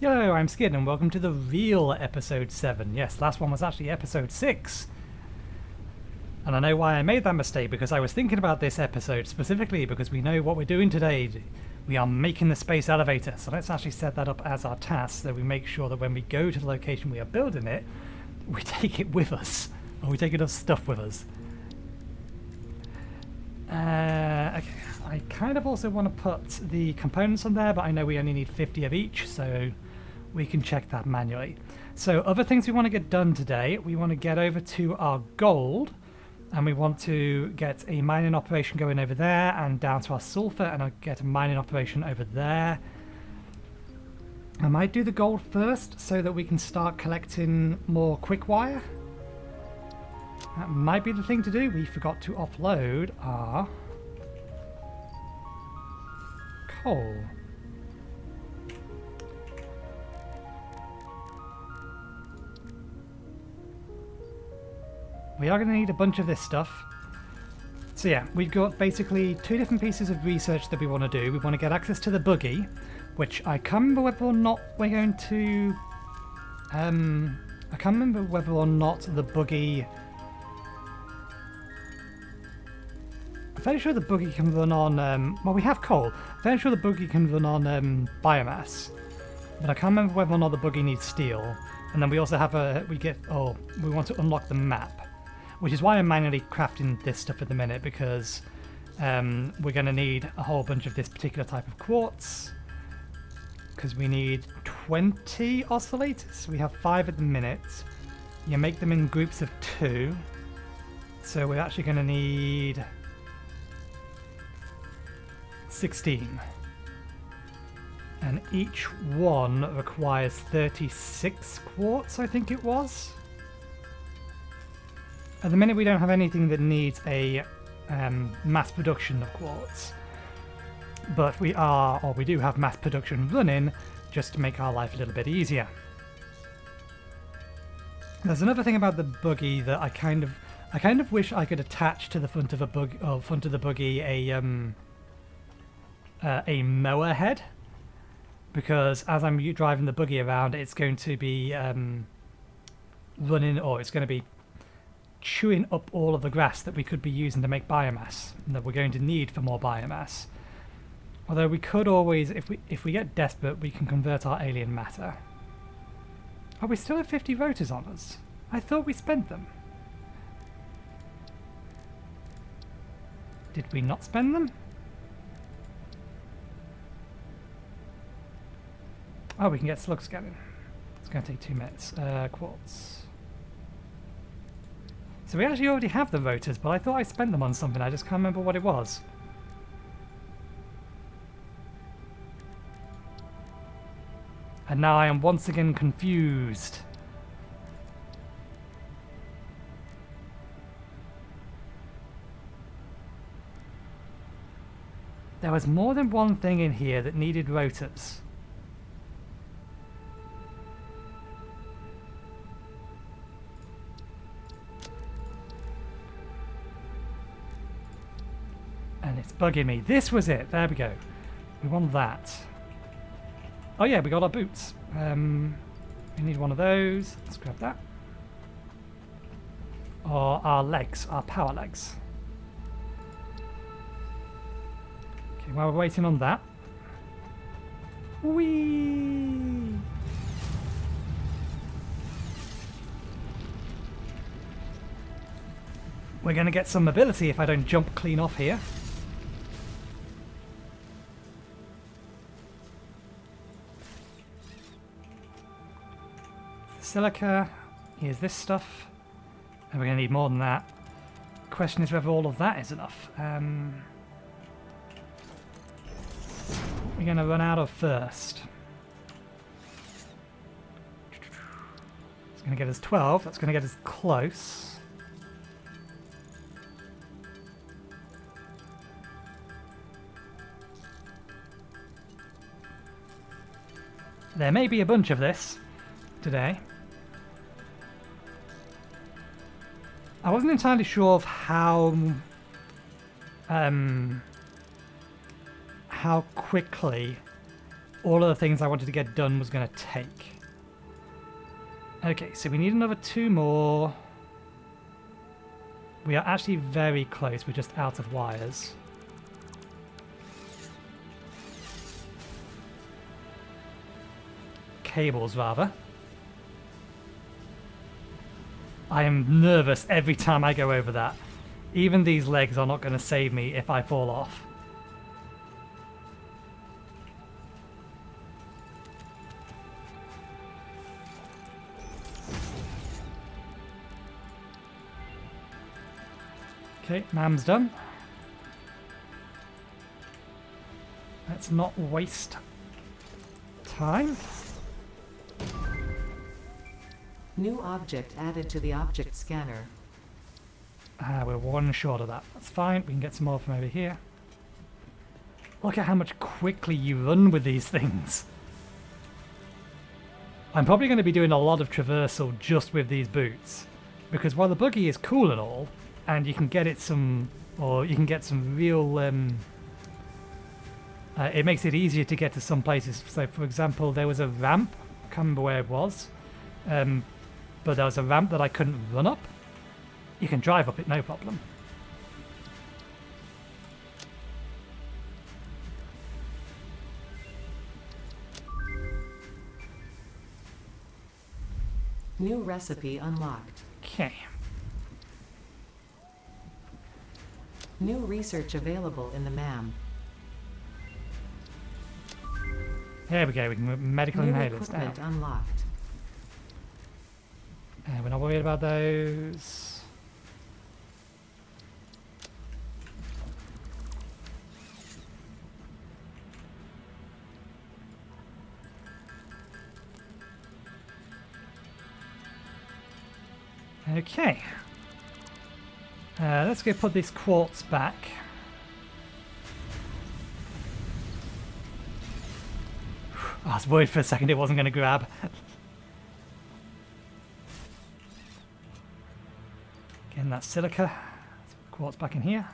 Hello, I'm Skid, and welcome to the real episode 7. Yes, last one was actually episode 6. And I know why I made that mistake, because I was thinking about this episode specifically because we know what we're doing today. We are making the space elevator, so let's actually set that up as our task so we make sure that when we go to the location we are building it, we take it with us, or we take enough stuff with us. Okay, I kind of also want to put the components on there, but I know we only need 50 of each, so we can check that manually. So other things we want to get done today, we want to get over to our gold, and we want to get a mining operation going over there and down to our sulfur, and I'll get a mining operation over there. I might do the gold first so that we can start collecting more quick wire. That might be the thing to do. We forgot to offload our coal. We are going to need a bunch of this stuff. So yeah, we've got basically two different pieces of research that we want to do. We want to get access to the buggy, which I can't remember whether or not we're going to... I can't remember whether or not the buggy... I'm fairly sure the buggy can run on... well, we have coal. I'm fairly sure the buggy can run on biomass. But I can't remember whether or not the buggy needs steel. And then we also have a... we want to unlock the map. Which is why I'm manually crafting this stuff at the minute, because we're going to need a whole bunch of this particular type of quartz. Because we need 20 oscillators. We have 5 at the minute. You make them in groups of 2. So we're actually going to need 16. And each one requires 36 quartz, I think it was. At the minute we don't have anything that needs a mass production of quartz. But we do have mass production running just to make our life a little bit easier. There's another thing about the buggy that I kind of wish I could attach to the front of the buggy a mower head, because as I'm driving the buggy around, it's going to be running, or it's going to be chewing up all of the grass that we could be using to make biomass, and that we're going to need for more biomass. Although we could always, if we get desperate, we can convert our alien matter. Oh, we still have 50 rotors on us. I thought we spent them. Did we not spend them? Oh, we can get slug scanning. It's going to take 2 minutes. Quartz. So we actually already have the rotors, but I thought I spent them on something. I just can't remember what it was. And now I am once again confused. There was more than one thing in here that needed rotors. And it's bugging me. This was it. There we go. We want that. Oh yeah, we got our boots. We need one of those. Let's grab that. Or our legs, our power legs. Okay, while we're waiting on that. Whee! We're going to get some mobility if I don't jump clean off here. Silica, here's this stuff, and we're going to need more than that. The question is whether all of that is enough. We're going to run out of first. It's going to get us 12, that's going to get us close. There may be a bunch of this today. I wasn't entirely sure of how quickly all of the things I wanted to get done was going to take. Okay, so we need another 2 more. We are actually very close. We're just out of wires. Cables, rather. I am nervous every time I go over that. Even these legs are not going to save me if I fall off. Okay, mam's done. Let's not waste time. New object added to the object scanner. We're 1 short of that. That's fine. We can get some more from over here. Look at how much quickly you run with these things. I'm probably going to be doing a lot of traversal just with these boots. Because while the buggy is cool and all, and you can get it some, or you can get some real, it makes it easier to get to some places. So for example, there was a ramp, I can't remember where it was, but there was a ramp that I couldn't run up. You can drive up it, no problem. New recipe unlocked. Okay. New research available in the MAM. There we go, we can move medical New inhalers now. equipment unlocked. We're not worried about those. Okay. Let's go put this quartz back. I was worried for a second it wasn't going to grab. Again, that silica. Let's put the quartz back in here.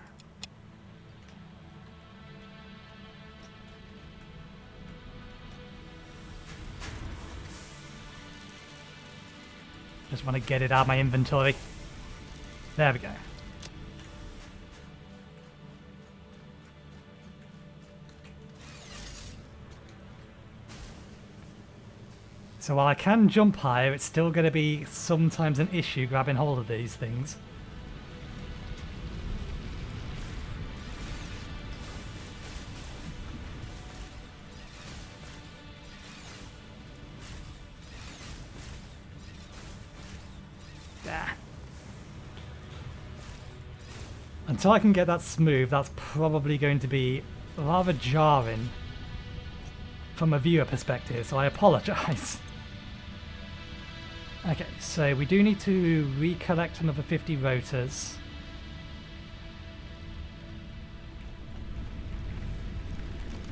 Just want to get it out of my inventory. There we go. So while I can jump higher, it's still going to be sometimes an issue grabbing hold of these things. Until I can get that smooth, that's probably going to be rather jarring from a viewer perspective, so I apologise. Okay, so we do need to recollect another 50 rotors.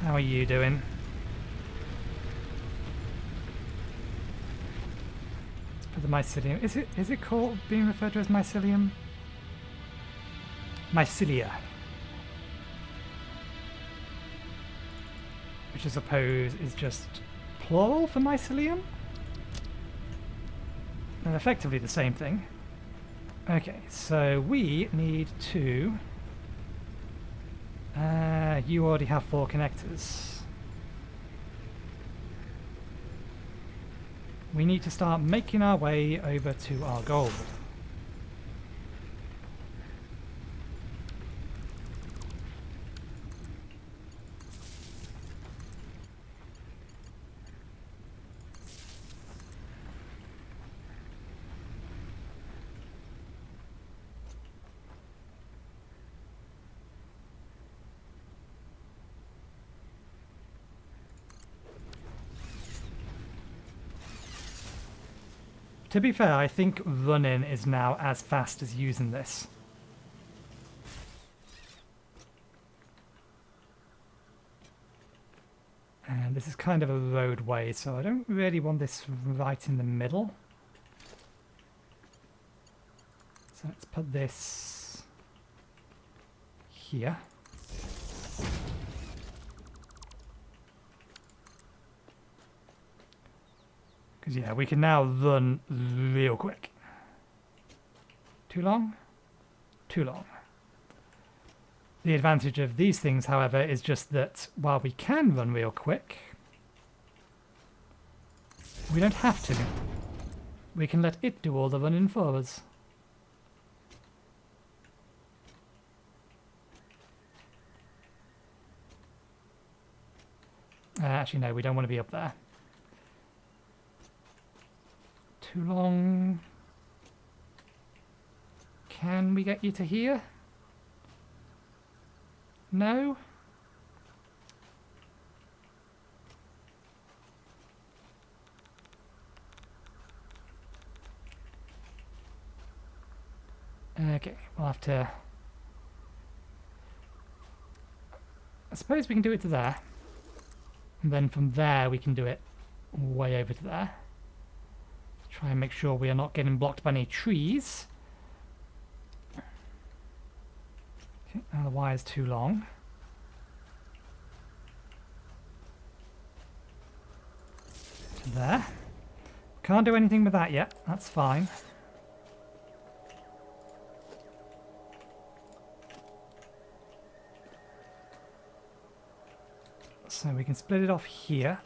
How are you doing? Let's put the mycelium. Is it called being referred to as mycelium? Mycelia. Which I suppose is just plural for mycelium? And effectively the same thing. Okay, so we need to... you already have 4 connectors. We need to start making our way over to our gold. To be fair, I think running is now as fast as using this. And this is kind of a roadway, so I don't really want this right in the middle. So let's put this here. Because, yeah, we can now run real quick. Too long? Too long. The advantage of these things, however, is just that while we can run real quick, we don't have to. We can let it do all the running for us. Actually, no, we don't want to be up there. Too long. Can we get you to here? No? Okay, we'll have to... I suppose we can do it to there. And then from there we can do it way over to there. Try and make sure we are not getting blocked by any trees. Okay, now the wire's too long. To there. Can't do anything with that yet, that's fine. So we can split it off here.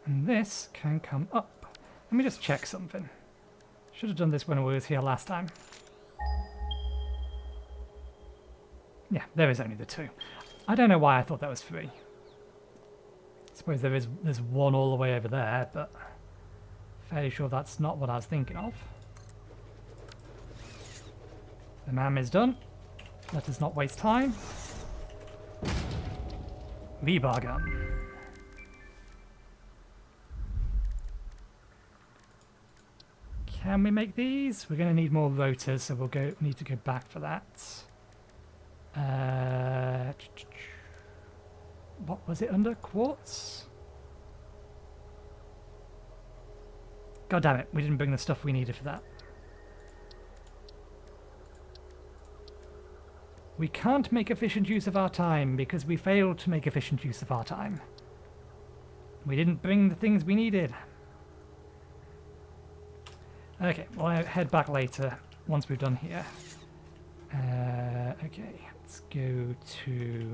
And this can come up. Let me just check something. Should have done this when I was here last time. Yeah, there is only the two. I don't know why I thought that was 3. I suppose there's one all the way over there, but fairly sure that's not what I was thinking of. The mam is done. Let us not waste time. Rebar gun. Can we make these? We're going to need more rotors, so we'll need to go back for that. What was it under? Quartz? God damn it, we didn't bring the stuff we needed for that. We can't make efficient use of our time because we failed to make efficient use of our time. We didn't bring the things we needed. Okay, we'll head back later once we've done here. Okay, let's go to...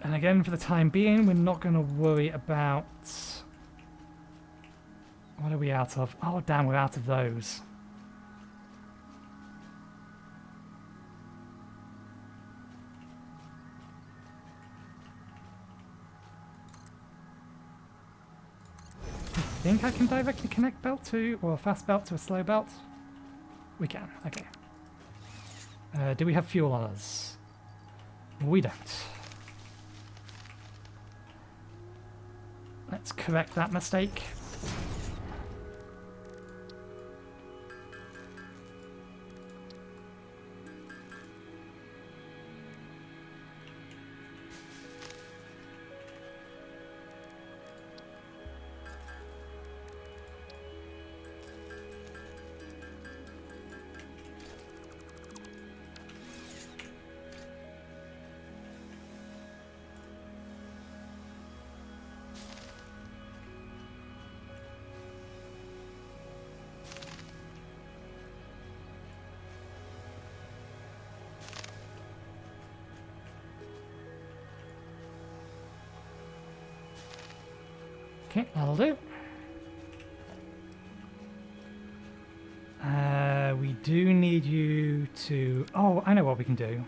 And again, for the time being, we're not going to worry about... What are we out of? Oh, damn, we're out of those. I think I can directly connect belt to, or a fast belt to a slow belt. We can, okay. Do we have fuel on us? We don't. Let's correct that mistake. Okay, that'll do. We do need you to... Oh, I know what we can do.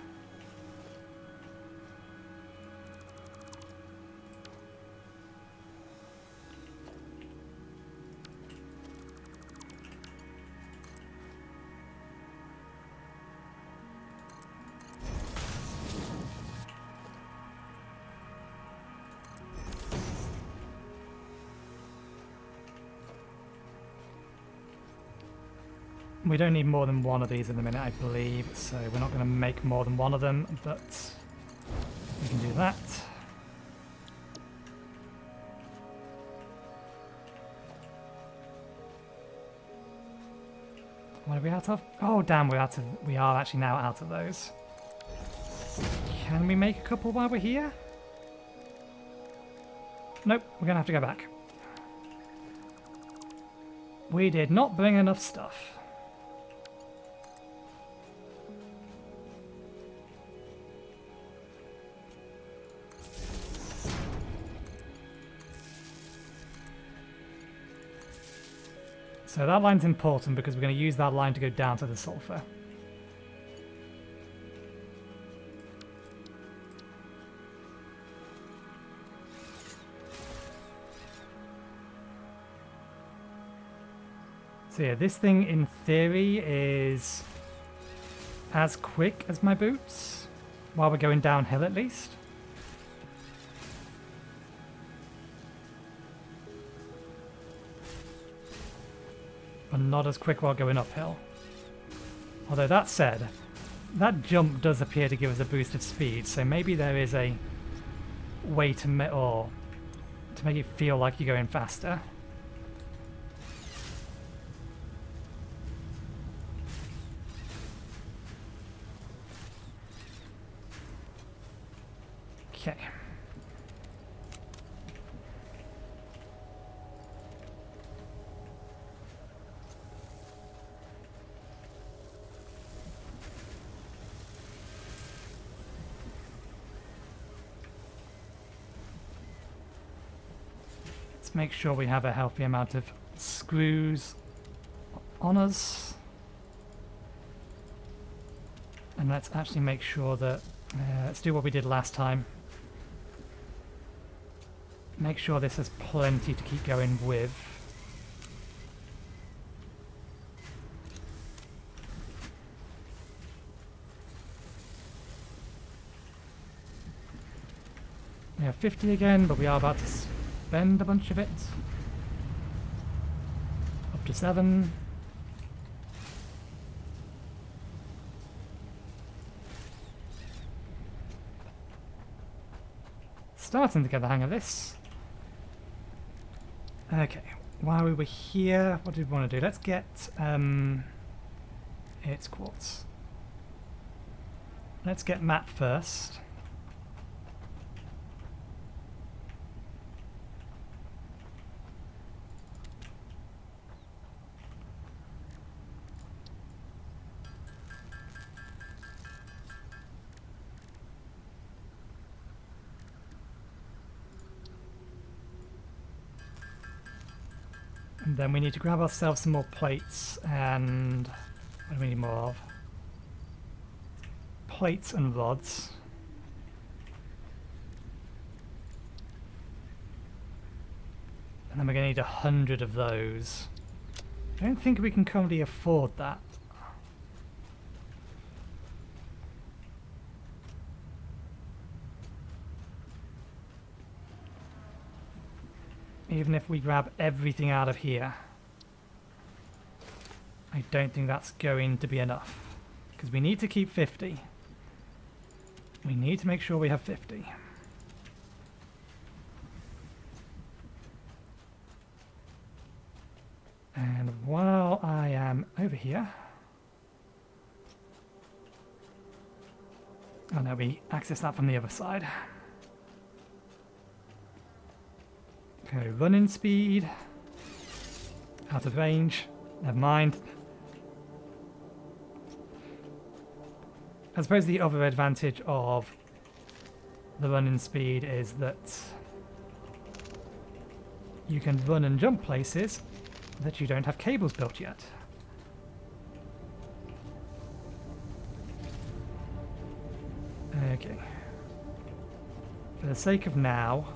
We don't need more than one of these in a minute, I believe, so we're not going to make more than one of them, but we can do that. What are we out of? Oh damn, we are actually now out of those. Can we make a couple while we're here? Nope, we're gonna have to go back. We did not bring enough stuff. So that line's important because we're going to use that line to go down to the sulfur. So yeah, this thing in theory is as quick as my boots, while we're going downhill at least. But not as quick while going uphill. Although that said, that jump does appear to give us a boost of speed, so maybe there is a way to make it feel like you're going faster. Okay. Let's make sure we have a healthy amount of screws on us. And let's actually make sure that, let's do what we did last time. Make sure this has plenty to keep going with. We have 50 again, but we are about to spend a bunch of it. Up to 7. Starting to get the hang of this. Okay, while we were here, what did we want to do? Let's get it's quartz. Let's get map first. And then we need to grab ourselves some more plates, and what do we need more of? Plates and rods. And then we're going to need 100 of those. I don't think we can currently afford that. Even if we grab everything out of here, I don't think that's going to be enough. Because we need to keep 50. We need to make sure we have 50. And while I am over here... Oh no, we access that from the other side. Okay, running speed. Out of range. Never mind. I suppose the other advantage of the running speed is that you can run and jump places that you don't have cables built yet. Okay. For the sake of now,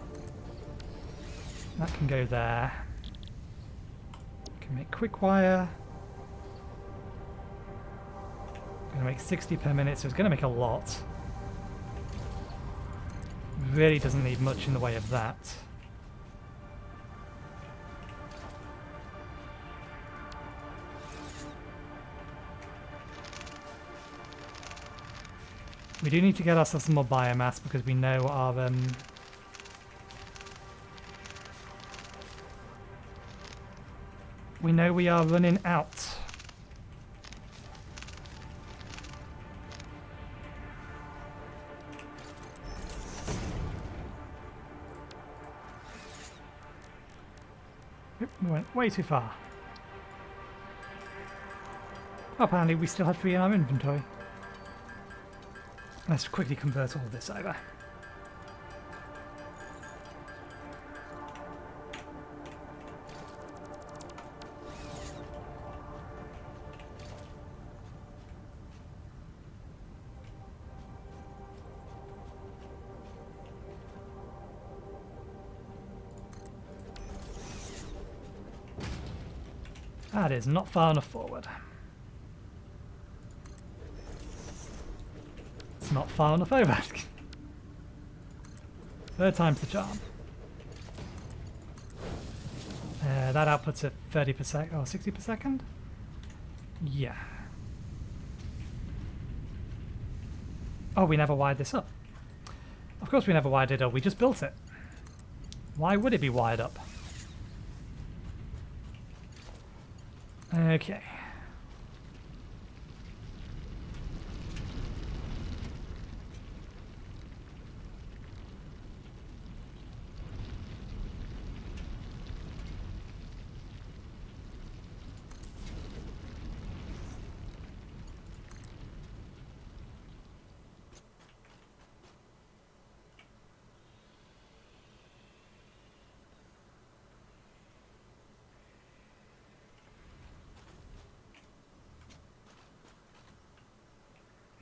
that can go there. Can make quick wire. Gonna make 60 per minute, so it's gonna make a lot. Really doesn't need much in the way of that. We do need to get ourselves some more biomass because we know our we know we are running out. Oop, we went way too far. Apparently we still had 3 in our inventory. Let's quickly convert all of this over. That is not far enough forward. It's not far enough over. Third time's the charm. That outputs at 30 per second, or 60 per second? Yeah. Oh, we never wired this up. Of course we never wired it up, we just built it. Why would it be wired up? Okay.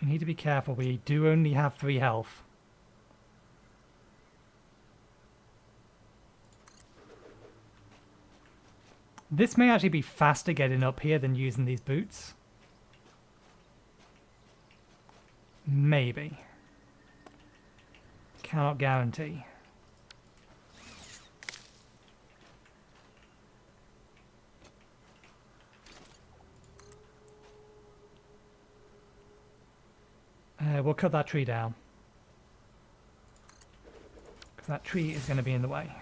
We need to be careful, we do only have 3 health. This may actually be faster getting up here than using these boots. Maybe. Cannot guarantee. We'll cut that tree down. Because that tree is going to be in the way.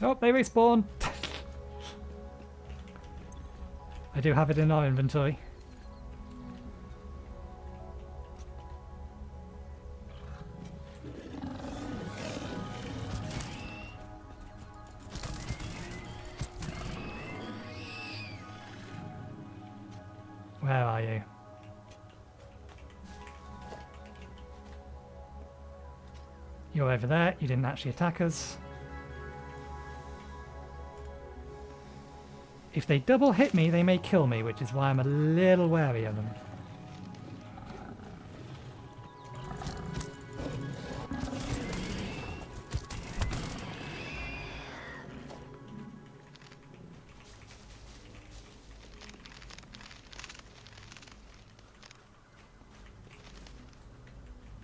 Oh, they respawn! I do have it in our inventory. Where are you? You're over there. You didn't actually attack us. If they double hit me, they may kill me, which is why I'm a little wary of them.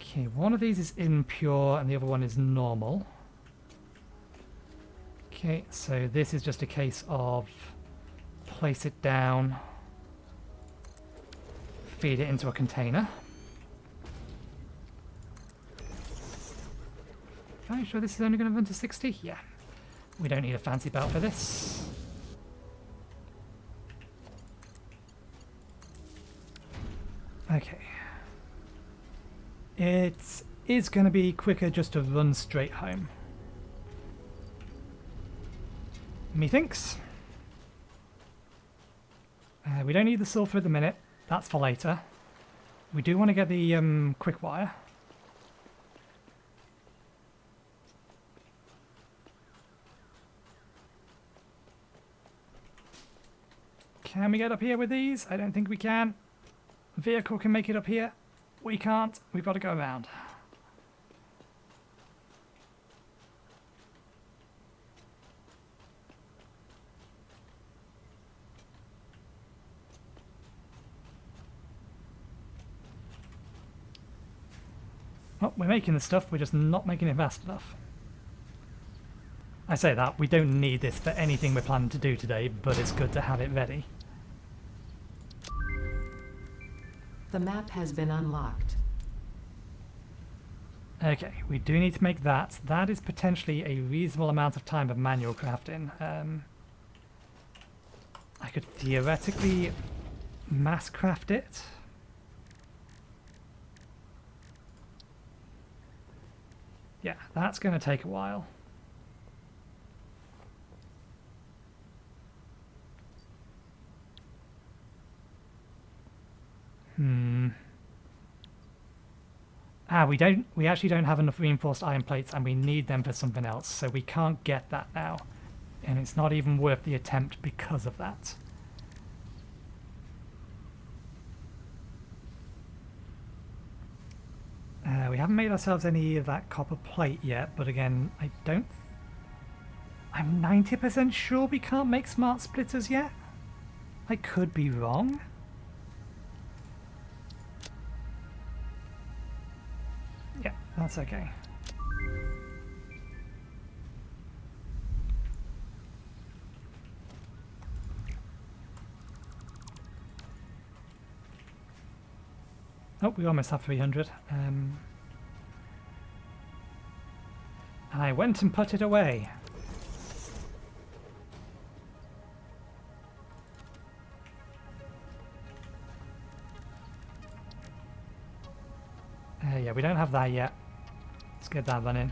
Okay, one of these is impure and the other one is normal. Okay, so this is just a case of place it down, feed it into a container. Are you sure this is only going to run to 60? Yeah. We don't need a fancy belt for this. Okay. It is going to be quicker just to run straight home. Methinks. We don't need the sulfur at the minute. That's for later. We do want to get the quick wire. Can we get up here with these? I don't think we can. Vehicle can make it up here. We can't. We've got to go around. Well, we're making the stuff, we're just not making it fast enough. I say that, we don't need this for anything we're planning to do today, but it's good to have it ready. The map has been unlocked. Okay, we do need to make that. That is potentially a reasonable amount of time of manual crafting. I could theoretically mass craft it. Yeah, that's going to take a while. We actually don't have enough reinforced iron plates and we need them for something else, so we can't get that now. And it's not even worth the attempt because of that. We haven't made ourselves any of that copper plate yet, but again, I'm 90% sure we can't make smart splitters yet. I could be wrong. Yeah, that's okay. Oh, we almost have 300. And I went and put it away. Yeah, we don't have that yet. Let's get that running.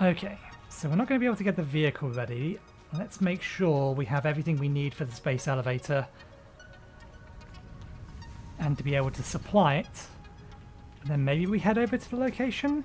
Okay, so we're not going to be able to get the vehicle ready. Let's make sure we have everything we need for the space elevator and to be able to supply it. And then maybe we head over to the location.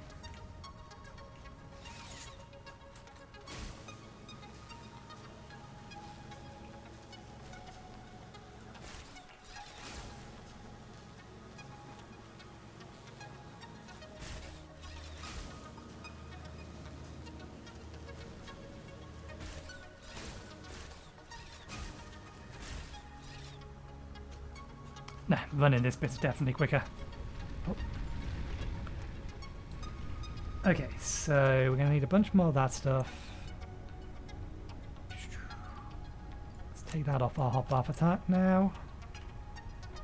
Nah, running this bit's definitely quicker. Oh. Okay, so we're going to need a bunch more of that stuff. Let's take that off our hop-off attack now.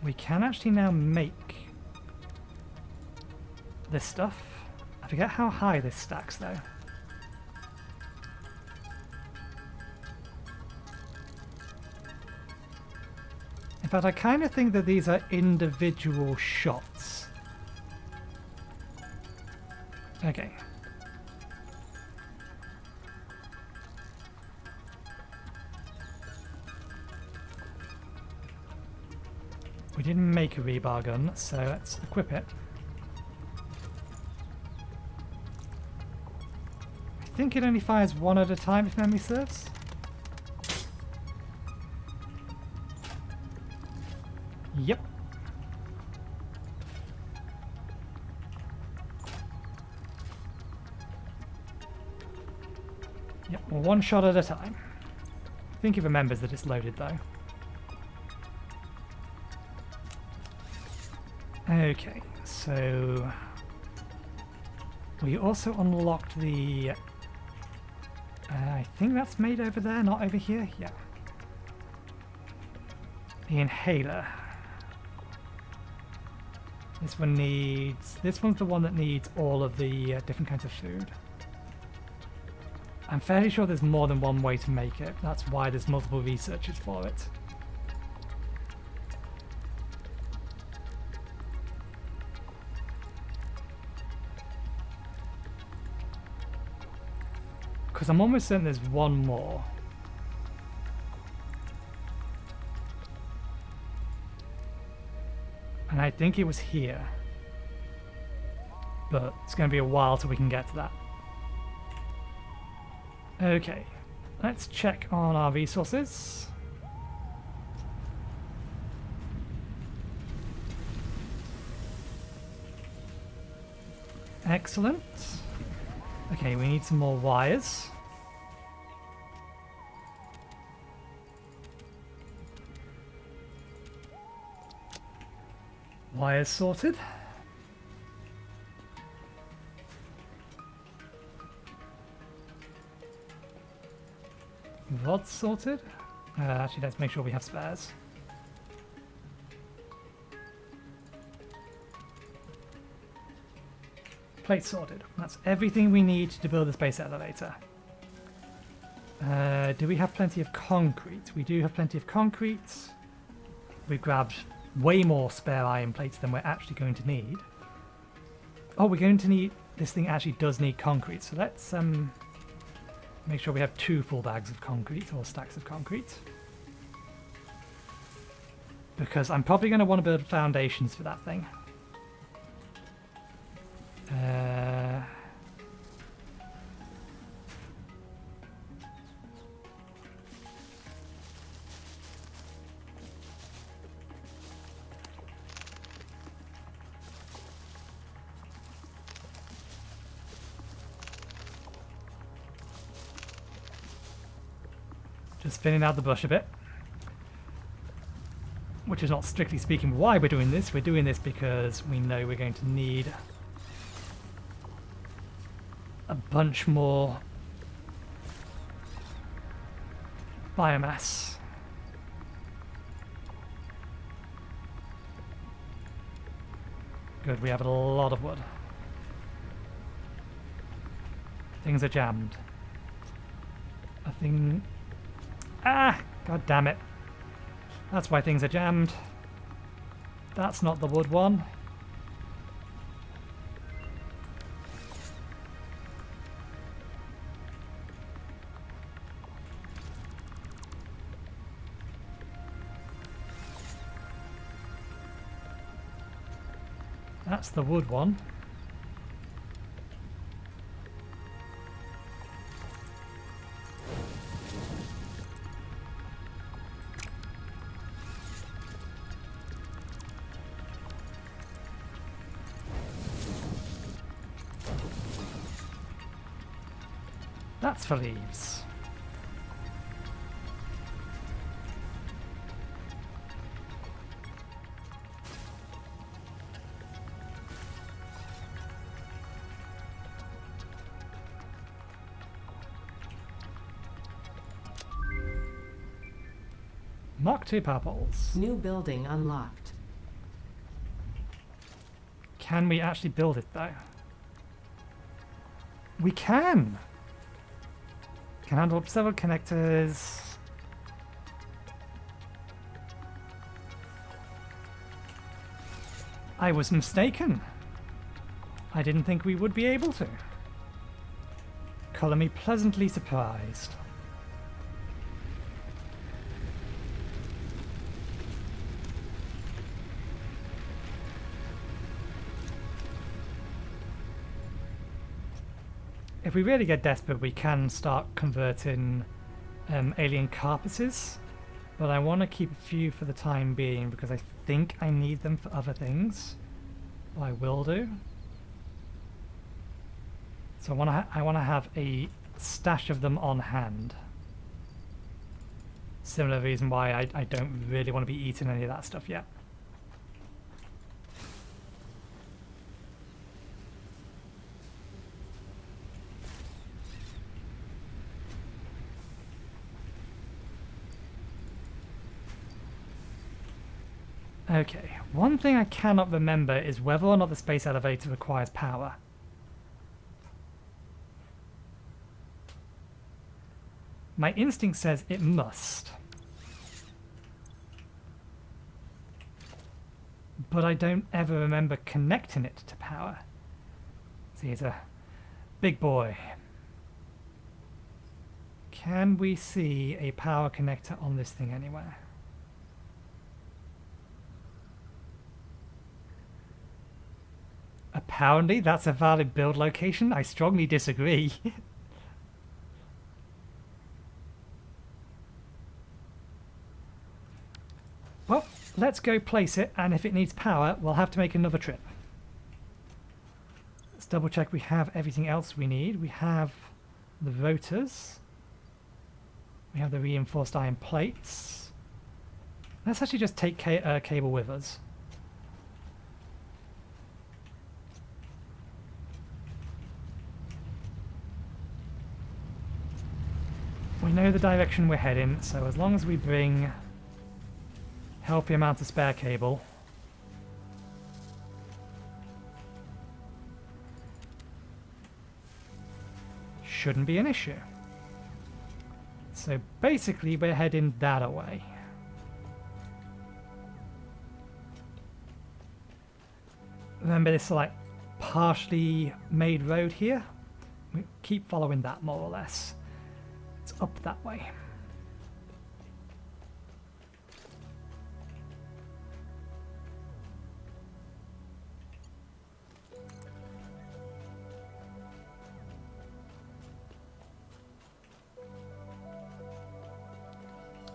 We can actually now make this stuff. I forget how high this stacks though. In fact, I kind of think that these are individual shots. Okay. We didn't make a rebar gun, so let's equip it. I think it only fires one at a time if memory serves. Yep. Yep, well, one shot at a time. I think it remembers that it's loaded though. Okay, so we also unlocked the I think that's made over there, not over here. Yeah. The inhaler. This one's the one that needs all of the different kinds of food. I'm fairly sure there's more than one way to make it. That's why there's multiple researchers for it. Because I'm almost certain there's one more. And I think it was here. But it's going to be a while till we can get to that. Okay, let's check on our resources. Excellent. Okay, we need some more wires. Wires sorted. Rods sorted. Actually, let's make sure we have spares. Plate sorted. That's everything we need to build the space elevator. Do we have plenty of concrete? We do have plenty of concrete. We've grabbed way more spare iron plates than we're actually going to need. Oh, we're going to need... This thing actually does need concrete, so let's make sure we have 2 full bags of concrete, or stacks of concrete. Because I'm probably going to want to build foundations for that thing. Just thinning out the bush a bit. Which is not strictly speaking why we're doing this. We're doing this because we know we're going to need a bunch more biomass. Good, we have a lot of wood. Things are jammed. I think... Ah! God damn it. That's why things are jammed. That's not the wood one. That's the wood one. That's for leaves. Mark 2 purples. New building unlocked. Can we actually build it though? We can! Can handle several connectors. I was mistaken. I didn't think we would be able to. Colour me pleasantly surprised. If we really get desperate, we can start converting alien carcasses, but I want to keep a few for the time being because I think I need them for other things. I will do. So I want to have a stash of them on hand. Similar reason why I don't really want to be eating any of that stuff yet. Okay, one thing I cannot remember is whether or not the space elevator requires power. My instinct says it must. But I don't ever remember connecting it to power. See, it's a big boy. Can we see a power connector on this thing anywhere? Apparently that's a valid build location. I strongly disagree. Well, let's go place it, and if it needs power, we'll have to make another trip. Let's double check we have everything else we need. We have the rotors. We have the reinforced iron plates. Let's actually just take cable with us. We know the direction we're heading, so as long as we bring healthy amount of spare cable, shouldn't be an issue. So basically we're heading that away. Remember this like partially made road here? We keep following that more or less. It's up that way.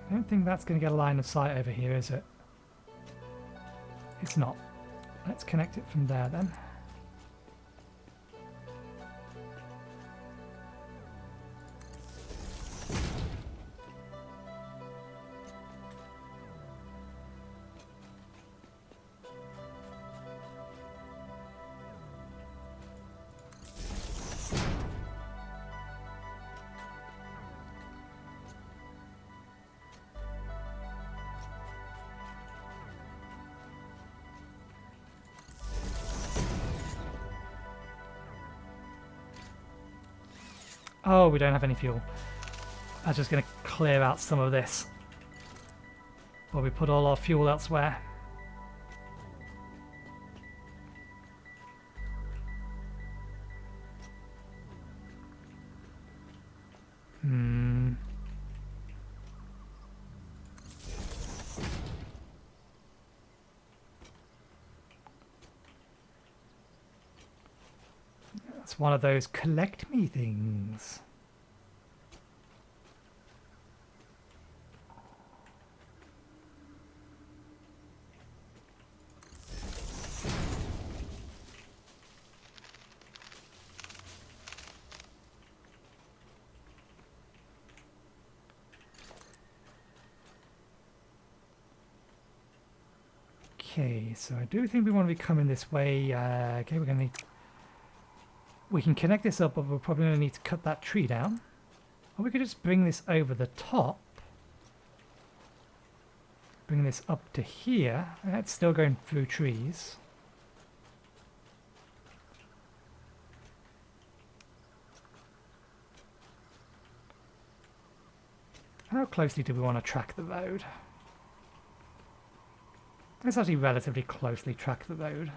I don't think that's going to get a line of sight over here, is it? It's not. Let's connect it from there then. Oh, we don't have any fuel. I was just going to clear out some of this while we put all our fuel elsewhere. It's one of those collect me things. Okay, so I do think we want to be coming this way. Okay, we're going to need... We can connect this up, but we're probably going to need to cut that tree down. Or we could just bring this over the top. Bring this up to here. That's still going through trees. How closely do we want to track the road? Let's actually relatively closely track the road.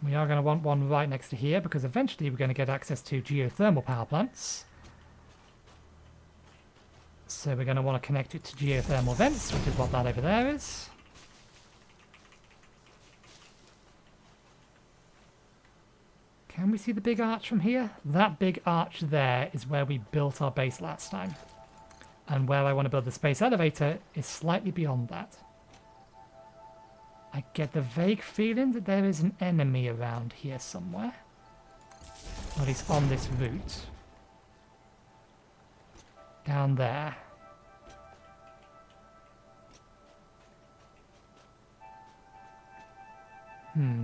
We are going to want one right next to here because eventually we're going to get access to geothermal power plants. So we're going to want to connect it to geothermal vents, which is what that over there is. Can we see the big arch from here? That big arch there is where we built our base last time. And where I want to build the space elevator is slightly beyond that. I get the vague feeling that there is an enemy around here somewhere. Or at least on this route. Down there.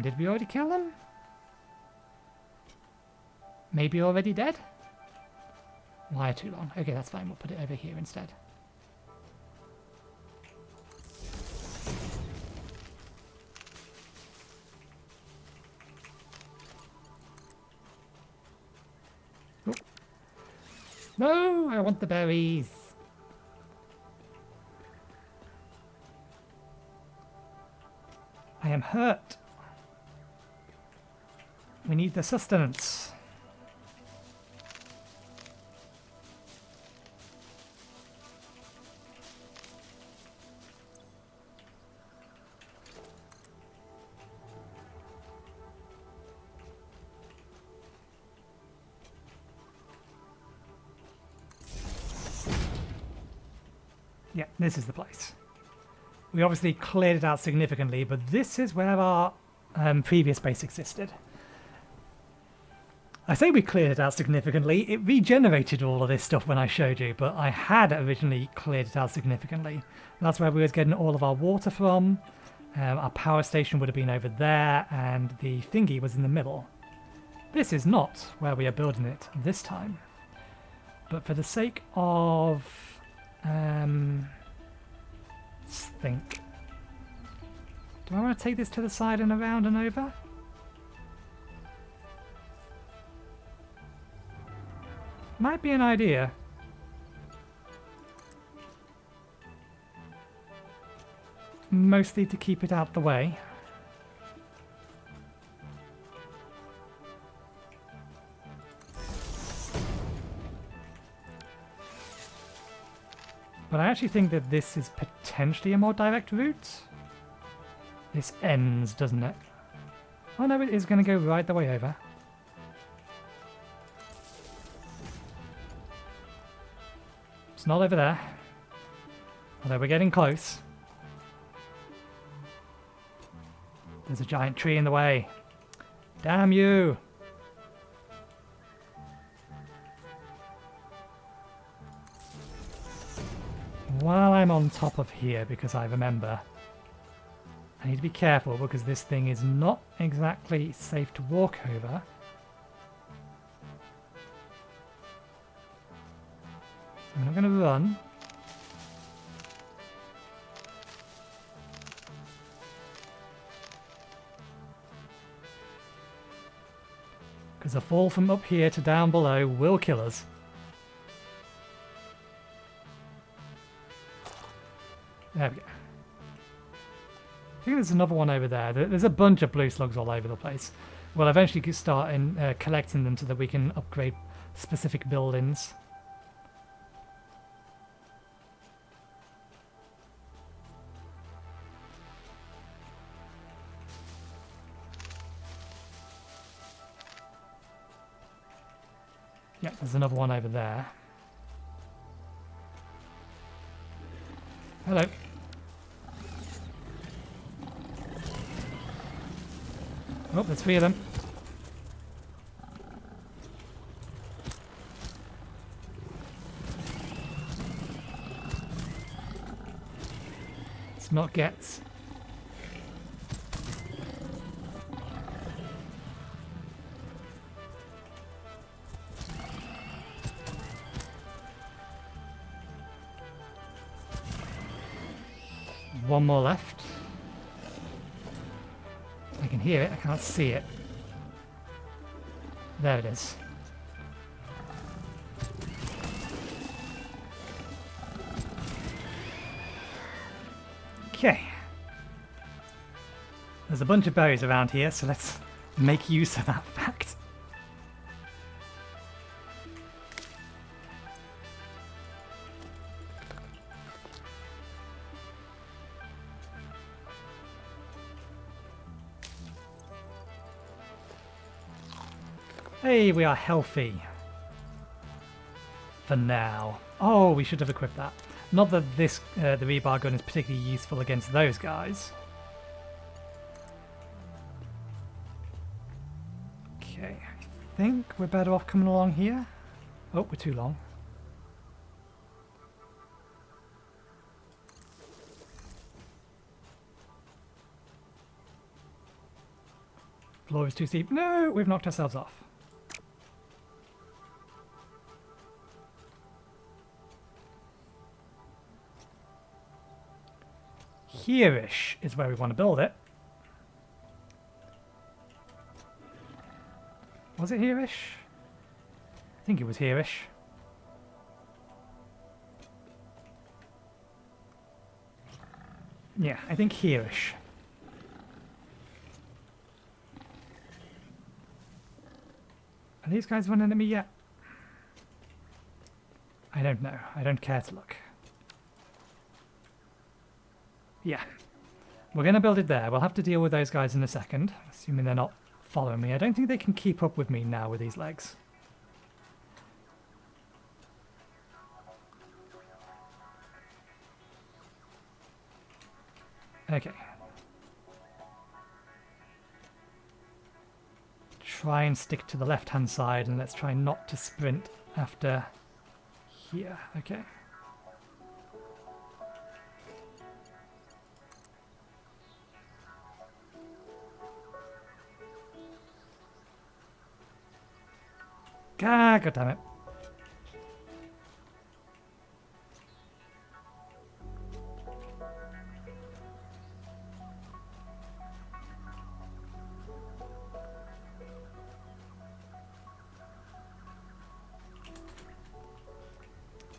Did we already kill them? Maybe already dead? Why too long? Okay, that's fine. We'll put it over here instead. Oh. No, I want the berries. I am hurt. We need the sustenance. Yeah, this is the place. We obviously cleared it out significantly, but this is where our previous base existed. I say we cleared it out significantly. It regenerated all of this stuff when I showed you, but I had originally cleared it out significantly. That's where we was getting all of our water from, Our power station would have been over there, and the thingy was in the middle. This is not where we are building it this time. But for the sake of... let's think. Do I want to take this to the side and around and over? Might be an idea. Mostly to keep it out the way. But I actually think that this is potentially a more direct route. This ends, doesn't it? Oh no, it is going to go right the way over. It's not over there. Although we're getting close. There's a giant tree in the way. Damn you! While I'm on top of here, because I remember, I need to be careful because this thing is not exactly safe to walk over. I'm not going to run. Because a fall from up here to down below will kill us. There we go. I think there's another one over there. There's a bunch of blue slugs all over the place. We'll eventually start collecting them so that we can upgrade specific buildings. Yeah, there's another one over there. Hello. Oh, there's 3 of them. Let's not get... One more left. I can hear it, I can't see it. There it is. Okay. There's a bunch of berries around here, so let's make use of that fact. Hey, we are healthy. For now. Oh, we should have equipped that. Not that this the rebar gun is particularly useful against those guys. Okay, I think we're better off coming along here. Oh, we're too long. Floor is too steep. No, we've knocked ourselves off. Here-ish is where we want to build it. Was it here-ish? I think it was here-ish. Yeah, I think here-ish. Are these guys running at me yet? I don't know. I don't care to look. Yeah. We're going to build it there. We'll have to deal with those guys in a second, assuming they're not following me. I don't think they can keep up with me now with these legs. Okay. Try and stick to the left-hand side, and let's try not to sprint after here. Okay. Ah, God damn it.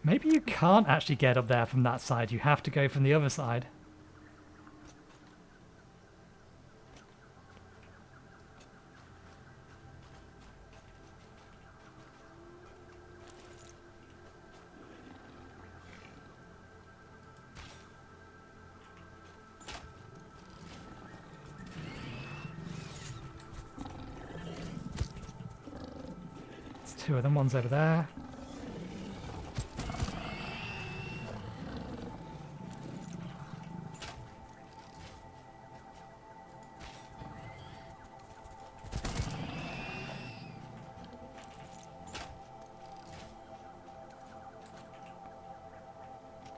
Maybe you can't actually get up there from that side. You have to go from the other side. There's two of them. One's over there.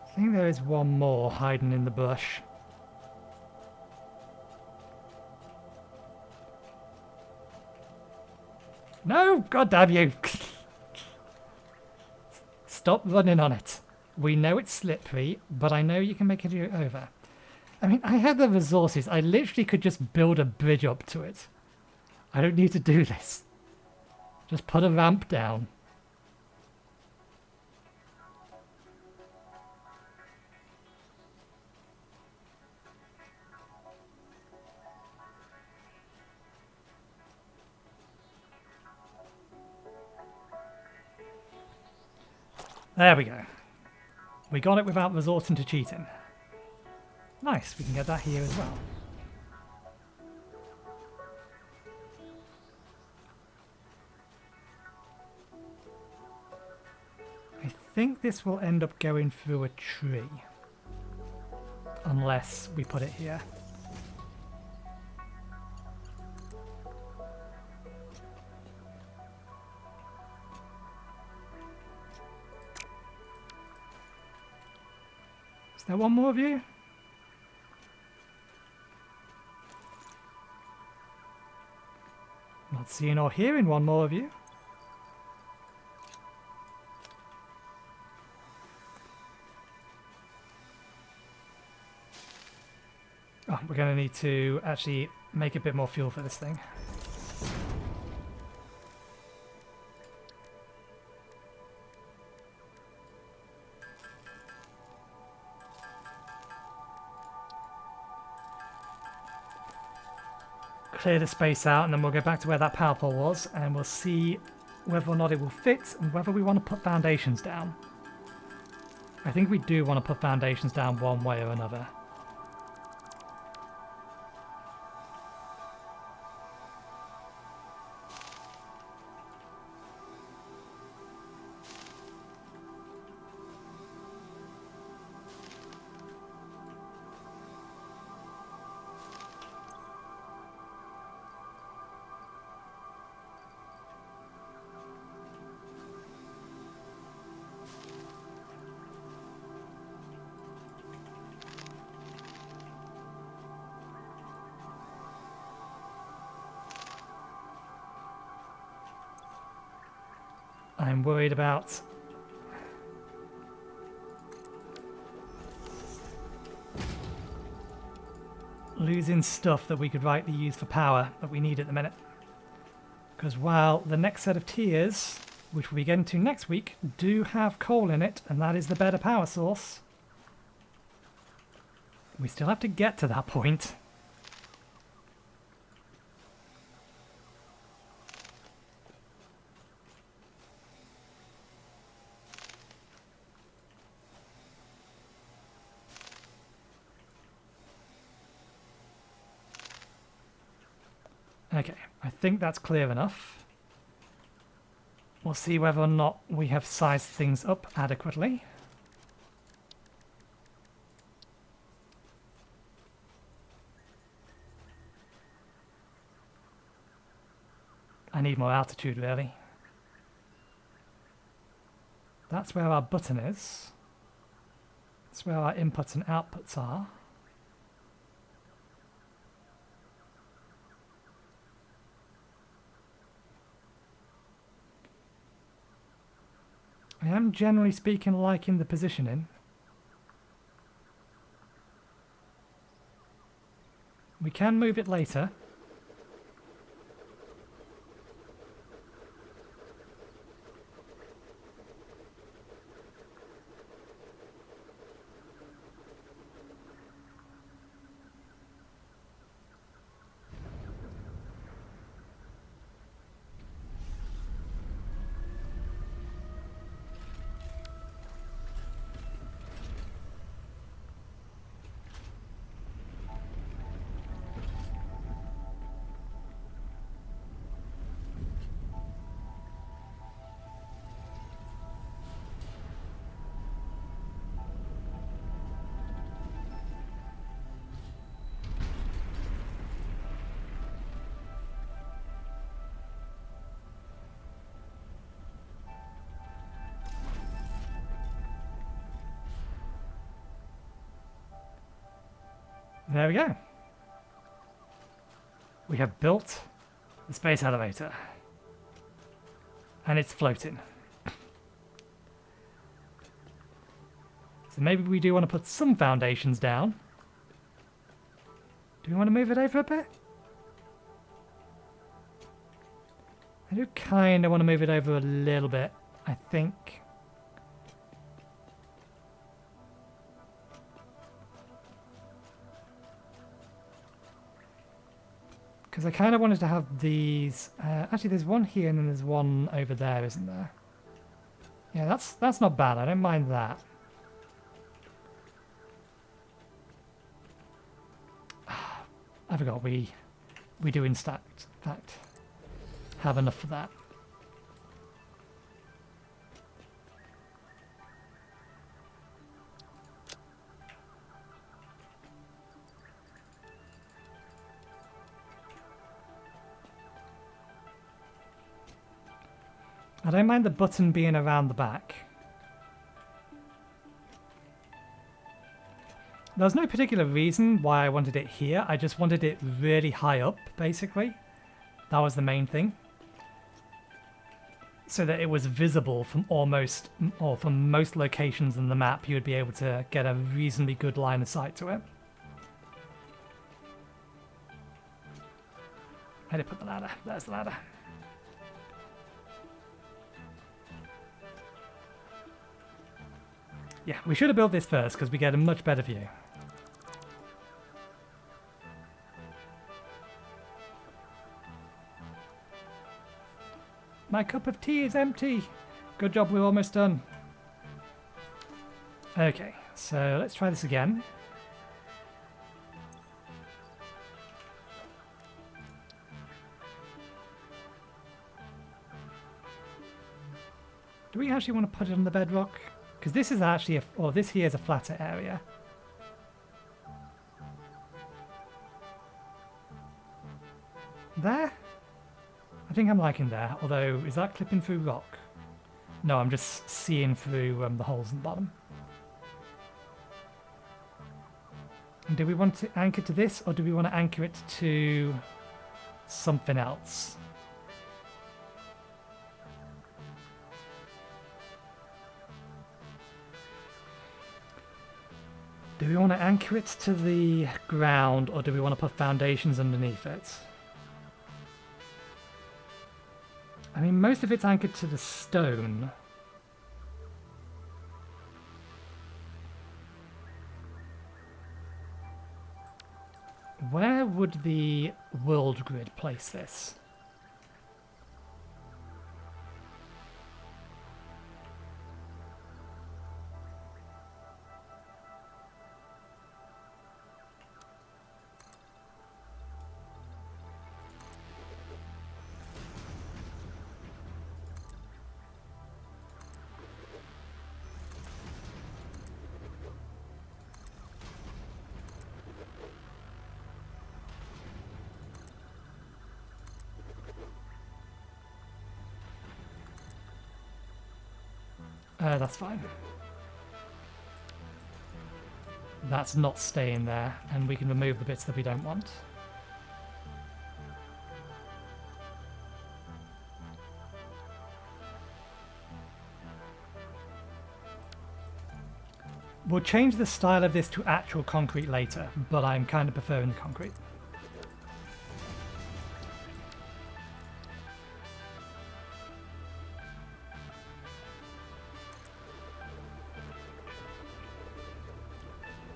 I think there is one more hiding in the bush. No! God damn you! Stop running on it. We know it's slippery, but I know you can make it over. I mean, I have the resources. I literally could just build a bridge up to it. I don't need to do this. Just put a ramp down. There we go. We got it without resorting to cheating. Nice, we can get that here as well. I think this will end up going through a tree. Unless we put it here. Is there one more of you? Not seeing or hearing one more of you. Oh, we're going to need to actually make a bit more fuel for this thing. Clear the space out and then we'll go back to where that power pole was and we'll see whether or not it will fit and whether we want to put foundations down. I think we do want to put foundations down one way or another. I'm worried about losing stuff that we could rightly use for power that we need at the minute. Because while the next set of tiers, which we'll be getting to next week, do have coal in it, and that is the better power source, we still have to get to that point. Okay, I think that's clear enough. We'll see whether or not we have sized things up adequately. I need more altitude, really. That's where our button is. That's where our inputs and outputs are. I am generally speaking liking the positioning. We can move it later. There we go. We have built the space elevator. And it's floating. So maybe we do want to put some foundations down. Do we want to move it over a bit? I do kind of want to move it over a little bit, I think. Because I kind of wanted to have these... actually, there's one here and then there's one over there, isn't there? Yeah, that's not bad. I don't mind that. I forgot we do in fact have enough for that. I don't mind the button being around the back. There was no particular reason why I wanted it here. I just wanted it really high up, basically. That was the main thing. So that it was visible from almost, or from most locations in the map, you would be able to get a reasonably good line of sight to it. I did put the ladder. There's the ladder. Yeah, we should have built this first because we get a much better view. My cup of tea is empty. Good job, we're almost done. Okay, so let's try this again. Do we actually want to put it on the bedrock? Because this is actually, this here is a flatter area. There? I think I'm liking there, although, is that clipping through rock? No, I'm just seeing through the holes in the bottom. And do we want to anchor to this, or do we want to anchor it to something else? Do we want to anchor it to the ground, or do we want to put foundations underneath it? I mean, most of it's anchored to the stone. Where would the world grid place this? That's fine. That's not staying there, and we can remove the bits that we don't want. We'll change the style of this to actual concrete later, but I'm kind of preferring the concrete.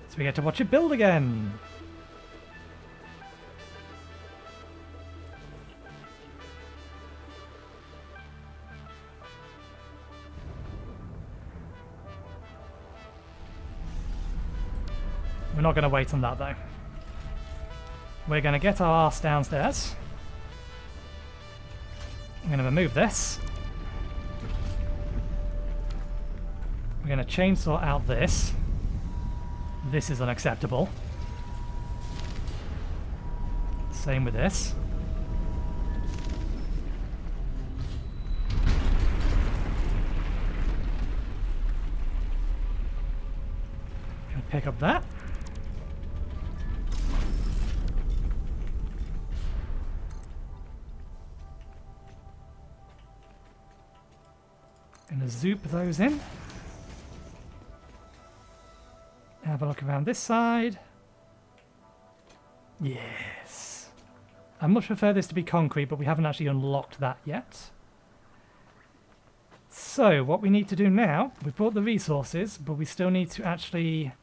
So we get to watch it build again. We're not going to wait on that though. We're going to get our arse downstairs. I'm going to remove this. We're going to chainsaw out this. This is unacceptable. Same with this. Gonna pick up that. Gonna zoop those in. Have a look around this side. Yes. I much prefer this to be concrete, but we haven't actually unlocked that yet. So, what we need to do now, we brought the resources, but we still need to actually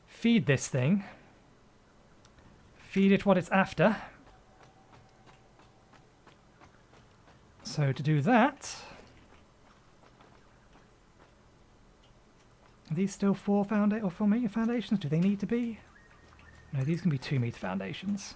feed this thing. Feed it what it's after. So, to do that... Are these still 4 meter foundations? Do they need to be? No, these can be 2 meter foundations.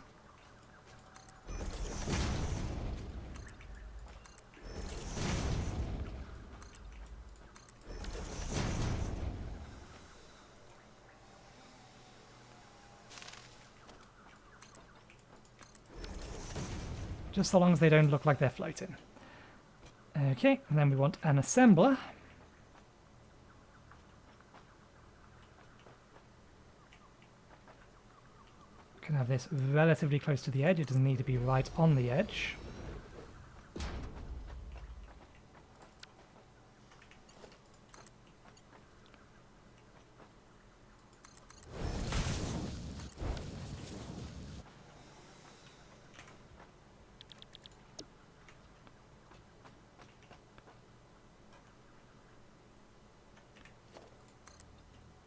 Just so long as they don't look like they're floating. Okay, and then we want an assembler. Can have this relatively close to the edge. It doesn't need to be right on the edge.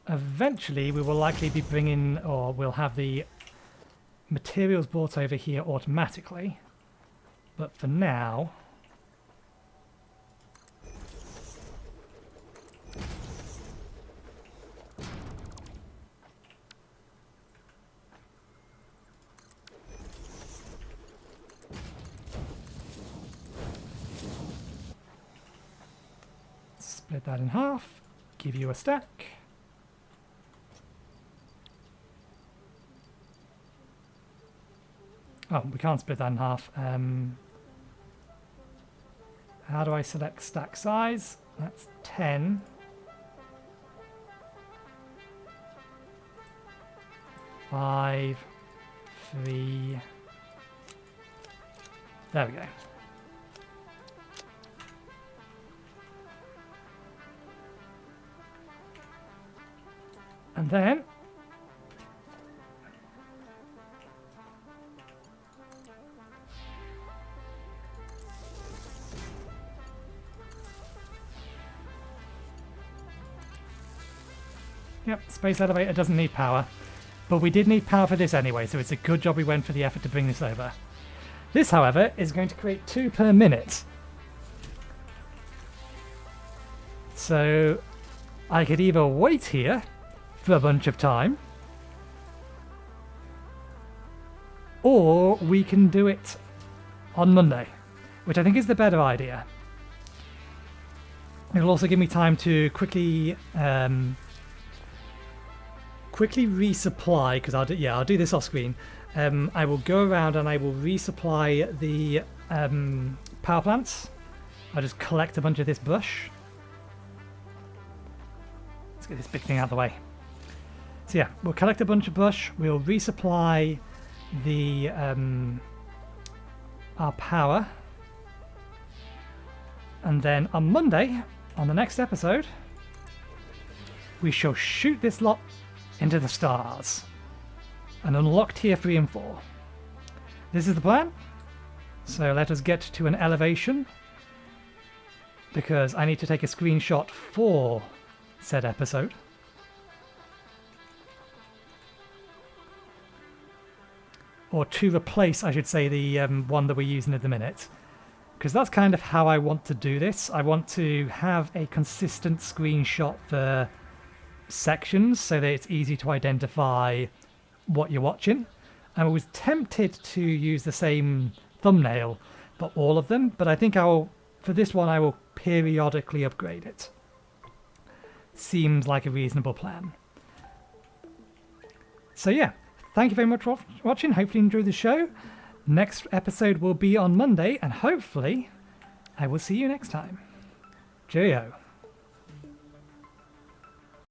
Eventually we will likely be bringing, or we'll have the materials brought over here automatically, but for now split that in half, give you a stack. Oh, we can't split that in half. How do I select stack size? That's 10. Five, 3. There we go. And then yep, space elevator doesn't need power. But we did need power for this anyway, so it's a good job we went for the effort to bring this over. This, however, is going to create 2 per minute. So I could either wait here for a bunch of time, or we can do it on Monday, which I think is the better idea. It'll also give me time to quickly resupply, because I'll do this off screen. I will go around and I will resupply the power plants. I'll just collect a bunch of this brush. Let's get this big thing out of the way. So yeah, we'll collect a bunch of brush, we'll resupply the our power, and then on Monday, on the next episode, we shall shoot this lot into the stars and unlock tier 3 and 4. This is the plan. So let us get to an elevation, because I need to take a screenshot for said episode. Or to replace, I should say, the one that we're using at the minute. Because that's kind of how I want to do this. I want to have a consistent screenshot for sections so that it's easy to identify what you're watching. I was tempted to use the same thumbnail for all of them, but I think for this one I will periodically upgrade it. Seems like a reasonable plan. So yeah, thank you very much for watching. Hopefully you enjoyed the show. Next episode will be on Monday, and hopefully I will see you next time. Cheerio.